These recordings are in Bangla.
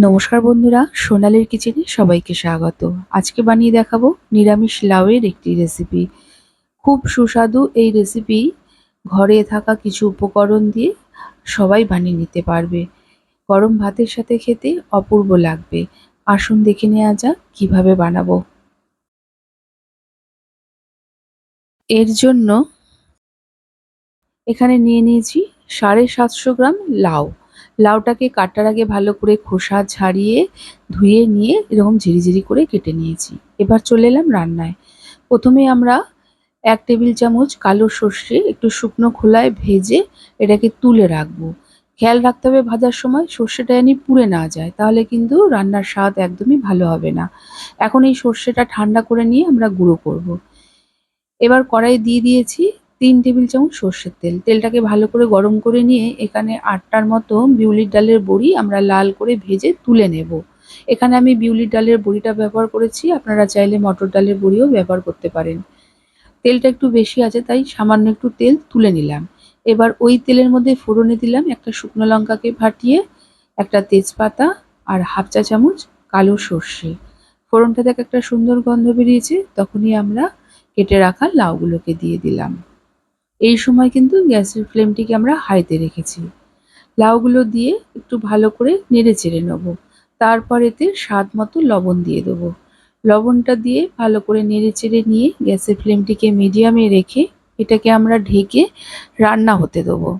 নমস্কার বন্ধুরা, সোনালীর কিচেনে সবাইকে স্বাগত। আজকে বানিয়ে দেখাবো নিরামিষ লাউয়ের একটি রেসিপি। খুব সুস্বাদু এই রেসিপি ঘরে থাকা কিছু উপকরণ দিয়ে সবাই বানিয়ে নিতে পারবে। গরম ভাতের সাথে খেতে অপূর্ব লাগবে। আসুন দেখে নেওয়া যাক কিভাবে বানাবো। এর জন্য এখানে নিয়ে নিয়েছি 750 গ্রাম লাউ। লাউটাকে কাটার আগে ভালো করে খোসা ছাড়িয়ে ধুয়ে নিয়ে এরকম ঝিরিঝিরি করে কেটে নিয়েছি। এবার চলে এলাম রান্নায়। প্রথমে আমরা 1 টেবিল চামচ কালো সর্ষে একটু শুকনো খোলায় ভেজে এটাকে তুলে রাখবো। খেয়াল রাখতে হবে ভাজার সময় সর্ষেটা যেন পুড়ে না যায়, তাহলে কিন্তু রান্নার স্বাদ একদমই ভালো হবে না। এখন এই সর্ষেটা ঠান্ডা করে নিয়ে আমরা গুঁড়ো করব। এবার কড়াইয়ে দিয়ে দিয়েছি 3 টেবিল চামচ সর্ষের তেল। তেলটাকে ভালো করে গরম করে নিয়ে এখানে 8টার মতো বিউলির ডালের বড়ি আমরা লাল করে ভেজে তুলে নেব। এখানে আমি বিউলির ডালের বড়িটা ব্যবহার করেছি, আপনারা চাইলে মটর ডালের বড়িও ব্যবহার করতে পারেন। তেলটা একটু বেশি আছে তাই সামান্য একটু তেল তুলে নিলাম। এবার ওই তেলের মধ্যে ফোড়নে দিলাম একটা শুকনো লঙ্কাকে ফাটিয়ে, একটা তেজপাতা আর হাফ চা চামচ কালো সর্ষে। ফোড়নটা থেকে একটা সুন্দর গন্ধ বেরিয়েছে, তখনই আমরা কেটে রাখা লাউগুলোকে দিয়ে দিলাম। এই সময় কিন্তু গ্যাসের ফ্লেমটিকে আমরা হাইতে রেখেছি। লাউগুলো দিয়ে একটু ভালো করে নেড়ে চেড়ে নেব। তারপর এতে স্বাদ মতো লবণ দিয়ে দেবো। লবণটা দিয়ে ভালো করে নেড়ে চেড়ে নিয়ে গ্যাসের ফ্লেমটিকে মিডিয়ামে রেখে এটাকে আমরা ঢেকে রান্না হতে দেবো।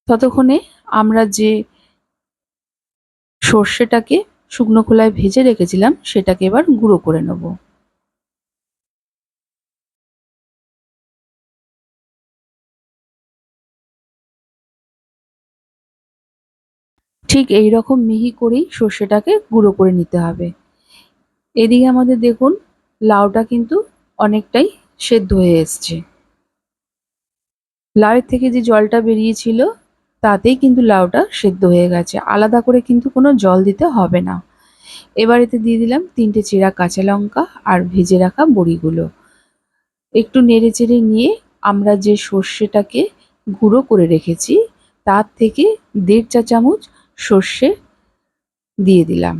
ততক্ষণে আমরা যে সর্ষেটাকে শুকনো খোলায় ভেজে রেখেছিলাম সেটাকে এবার গুঁড়ো করে নেব। ঠিক এই রকম মিহি করেই সর্ষেটাকে গুঁড়ো করে নিতে হবে। এদিকে আমাদের দেখুন লাউটা কিন্তু অনেকটাই সেদ্ধ হয়ে এসছে। লাউয়ের থেকে যে জলটা বেরিয়েছিল তাতেই কিন্তু লাউটা সেদ্ধ হয়ে গেছে, আলাদা করে কিন্তু কোনো জল দিতে হবে না। এবার এতে দিয়ে দিলাম 3টে চেরা কাঁচা লঙ্কা আর ভেজে রাখা বড়িগুলো। একটু নেড়ে চেড়ে নিয়ে আমরা যে সর্ষেটাকে গুঁড়ো করে রেখেছি তার থেকে 1.5 চা চামচ সর্ষে দিয়ে দিলাম।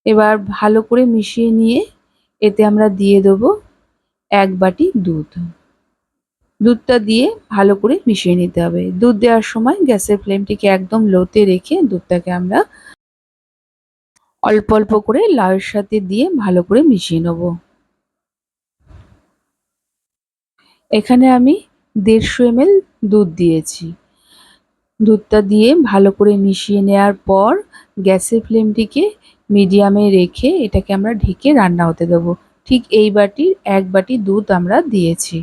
এবার ভালো করে মিশিয়ে নিয়ে এতে আমরা দিয়ে দেবো 1 বাটি দুধ। দুধটা দিয়ে ভালো করে মিশিয়ে নিতে হবে। দুধ দেওয়ার সময় গ্যাসের ফ্লেমটিকে একদম লোতে রেখে দুধটাকে আমরা অল্প অল্প করে লাউয়ের সাথে দিয়ে ভালো করে মিশিয়ে নেব। এখানে আমি 150 ml দুধ দিয়েছি। দুধটা দিয়ে ভালো করে মিশিয়ে নেওয়ার পর গ্যাসের ফ্লেমটিকে মিডিয়ামে রেখে এটাকে আমরা ঢেকে রান্না হতে দেবো। ঠিক এই বাটির 1 বাটি দুধ আমরা দিয়েছি।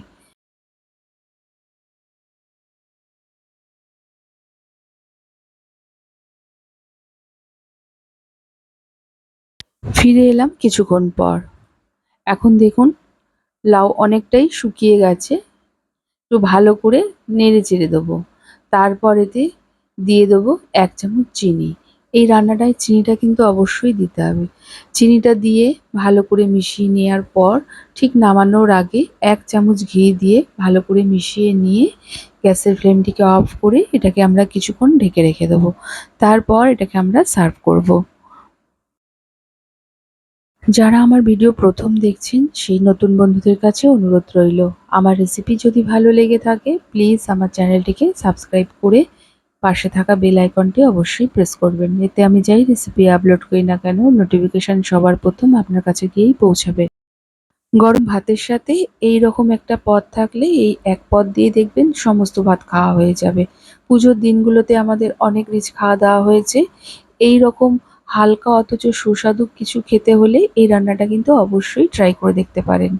ফিরে এলাম কিছুক্ষণ পর। এখন দেখুন লাউ অনেকটাই শুকিয়ে গেছে। একটু ভালো করে নেড়ে চেড়ে দেবো। তারপর এতে দিয়ে দেবো 1 চামচ চিনি। এই রান্নাটায় চিনিটা কিন্তু অবশ্যই দিতে হবে। চিনিটা দিয়ে ভালো করে মিশিয়ে নেওয়ার পর ঠিক নামানোর আগে 1 চামচ ঘি দিয়ে ভালো করে মিশিয়ে নিয়ে গ্যাসের ফ্লেমটিকে অফ করে এটাকে আমরা কিছুক্ষণ ঢেকে রেখে দেবো। তারপর এটাকে আমরা সার্ভ করব। যারা আমার ভিডিও প্রথম দেখছেন সেই নতুন বন্ধুদের কাছে অনুরোধ রইল, আমার রেসিপি যদি ভালো লেগে থাকে প্লিজ আমার চ্যানেলটিকে সাবস্ক্রাইব করে পাশে থাকা বেল আইকনটি অবশ্যই প্রেস করবেন। এতে আমি যাই রেসিপি আপলোড করি না কেন নোটিফিকেশন সবার প্রথম আপনার কাছে গিয়েই পৌঁছাবে। গরম ভাতের সাথে এই রকম একটা পদ থাকলে এই এক পদ দিয়ে দেখবেন সমস্ত ভাত খাওয়া হয়ে যাবে। পুজোর দিনগুলোতে আমাদের অনেক রিচ খাওয়া দাওয়া হয়েছে। এই রকম হালকা অথচ সুস্বাদু কিছু খেতে হলে এই রান্নাটা কিন্তু অবশ্যই ট্রাই করে দেখতে পারেন।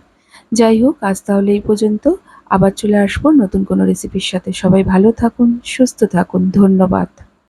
যাই হোক, আজ তাহলে এই পর্যন্ত। আবার চলে আসবো নতুন কোনো রেসিপির সাথে। সবাই ভালো থাকুন, সুস্থ থাকুন। ধন্যবাদ।